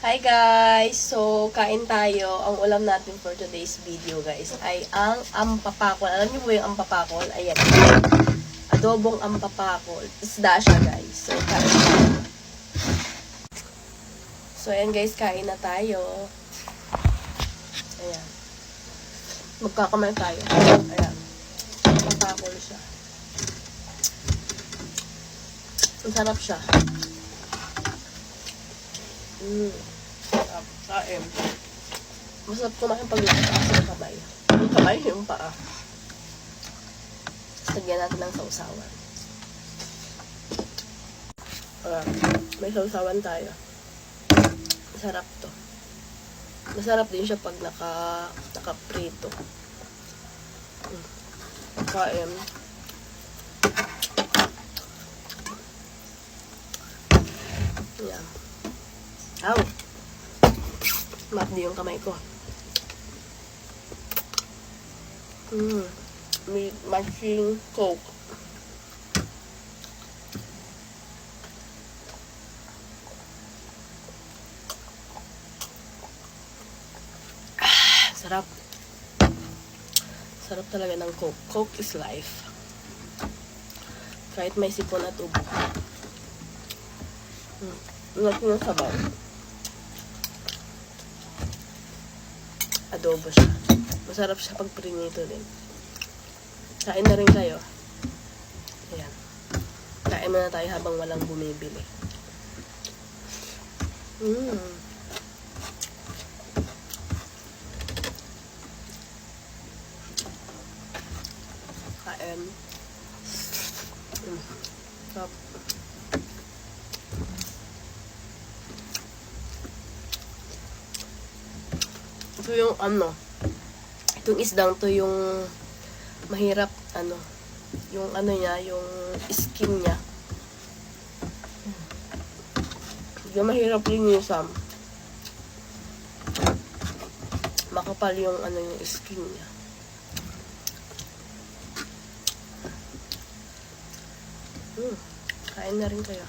Hi guys! So, kain tayo. Ang ulam natin for today's video guys ay ang ampapakol. Alam niyo po yung ampapakol? Ayan. Adobong ampapakol. Isda siya guys. So, kain tayo. So, ayan guys, kain na tayo. Ayan. Magkakamay tayo. Ayan. Ampapakol siya. Ang sarap siya. Kain. Masarap kumain pag nakataas yung kamay. Yung kamay, yung paa. Sagyan natin ng sausawan. May sausawan tayo. Masarap to. Masarap din siya pag naka-prito. Kain. Yan. Ow! Mapdi yung kamay ko. May matching Coke. Sarap. Sarap talaga ng Coke. Coke is life. Kahit may sipon at ubo. Laki ng sabaw. Adobo siya. Masarap siya pag prinito din. Kain na rin kayo. Ayan. Kain muna tayo habang walang bumibili. Kain. Sarap. Ito yung itong isdang to yung mahirap yung niya, yung skin niya. Yung mahirap linisan. Makapal yung yung skin niya. Kain na rin kayo.